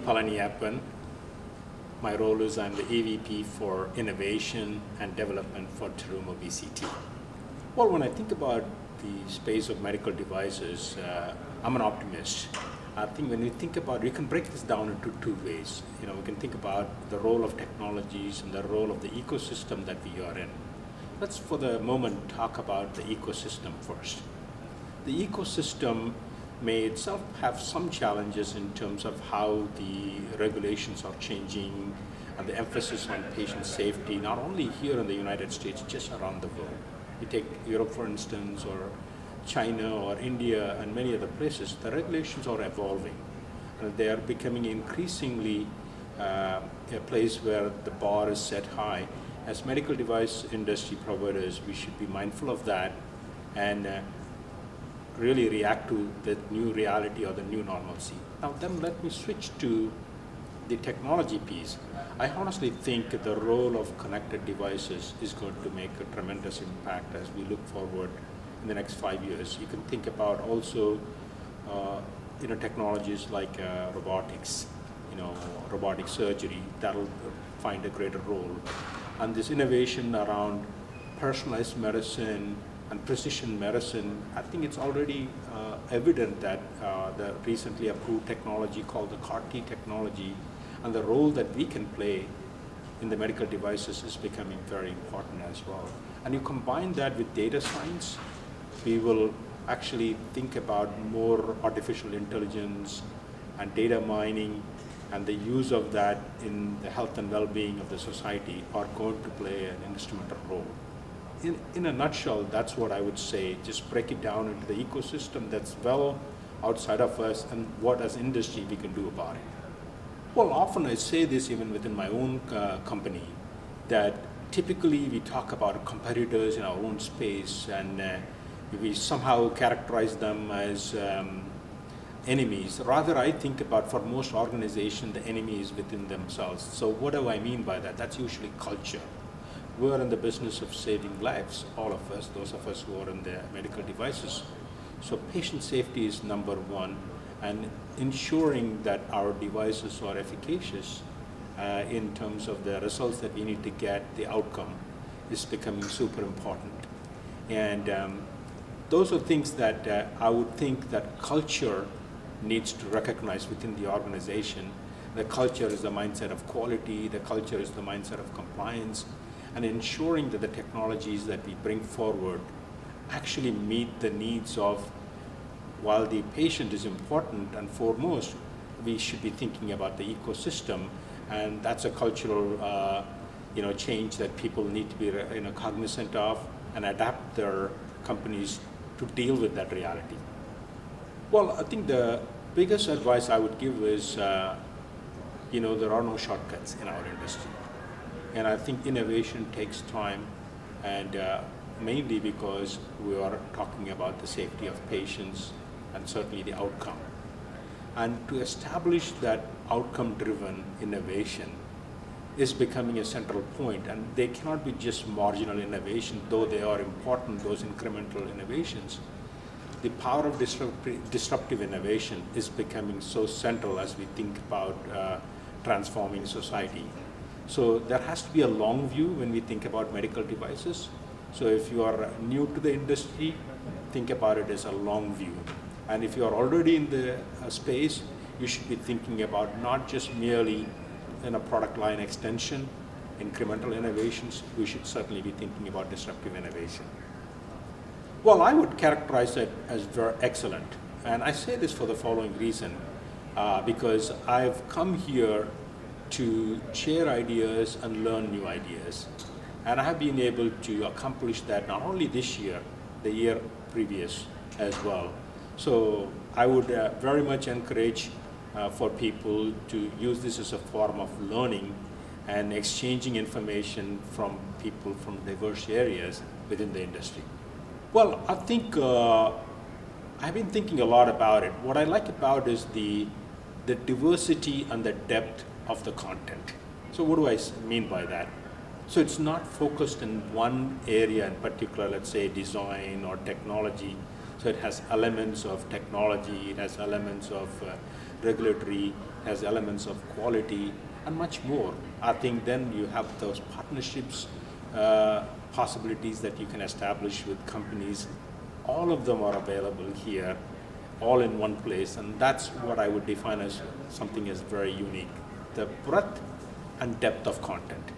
Palaniappan. My role is I'm the EVP for Innovation and Development for Terumo BCT. Well, when I think about the space of medical devices, I'm an optimist. I think when we think about, we can break this down into two ways. We can think about the role of technologies and the role of the ecosystem that we are in. Let's for the moment talk about the ecosystem first. The ecosystem may itself have some challenges in terms of how the regulations are changing and the emphasis on patient safety, not only here in the United States, just around the world. You take Europe, for instance, or China or India and many other places, the regulations are evolving and they are becoming increasingly a place where the bar is set high. As medical device industry providers, we should be mindful of that and really react to the new reality or the new normalcy. Now then let me switch to the technology piece. I honestly think the role of connected devices is going to make a tremendous impact as we look forward in the next 5 years. You can think about also technologies like robotics, robotic surgery, that'll find a greater role. And this innovation around personalized medicine and precision medicine, I think it's already evident that the recently approved technology called the CAR-T technology and the role that we can play in the medical devices is becoming very important as well. And you combine that with data science, we will actually think about more artificial intelligence and data mining, and the use of that in the health and well-being of the society are going to play an instrumental role. In a nutshell, that's what I would say. Just break it down into the ecosystem that's well outside of us and what as industry we can do about it. Well, often I say this even within my own company, that typically we talk about competitors in our own space and we somehow characterize them as enemies. Rather, I think about for most organizations, the enemy is within themselves. So what do I mean by that? That's usually culture. We're in the business of saving lives, all of us, those of us who are in the medical devices. So patient safety is number one, and ensuring that our devices are efficacious in terms of the results that we need to get, the outcome, is becoming super important. And those are things that I would think that culture needs to recognize within the organization. The culture is the mindset of quality, the culture is the mindset of compliance, and ensuring that the technologies that we bring forward actually meet the needs of, while the patient is important and foremost, we should be thinking about the ecosystem, and that's a cultural change that people need to be cognizant of and adapt their companies to deal with that reality. Well, I think the biggest advice I would give is, there are no shortcuts in our industry. And I think innovation takes time, and mainly because we are talking about the safety of patients and certainly the outcome. And to establish that outcome-driven innovation is becoming a central point, and they cannot be just marginal innovation, though they are important, those incremental innovations. The power of disruptive innovation is becoming so central as we think about transforming society. So there has to be a long view when we think about medical devices. So if you are new to the industry, think about it as a long view. And if you are already in the space, you should be thinking about not just merely in a product line extension, incremental innovations. We should certainly be thinking about disruptive innovation. Well, I would characterize it as very excellent. And I say this for the following reason, because I've come here to share ideas and learn new ideas. And I have been able to accomplish that not only this year, the year previous as well. So I would very much encourage for people to use this as a form of learning and exchanging information from people from diverse areas within the industry. Well, I think I've been thinking a lot about it. What I like about is the diversity and the depth of the content. So what do I mean by that? So it's not focused in one area in particular, let's say design or technology. So it has elements of technology, it has elements of regulatory, has elements of quality, and much more. I think then you have those partnerships, possibilities that you can establish with companies. All of them are available here, all in one place, and that's what I would define as something as very unique, the breadth and depth of content.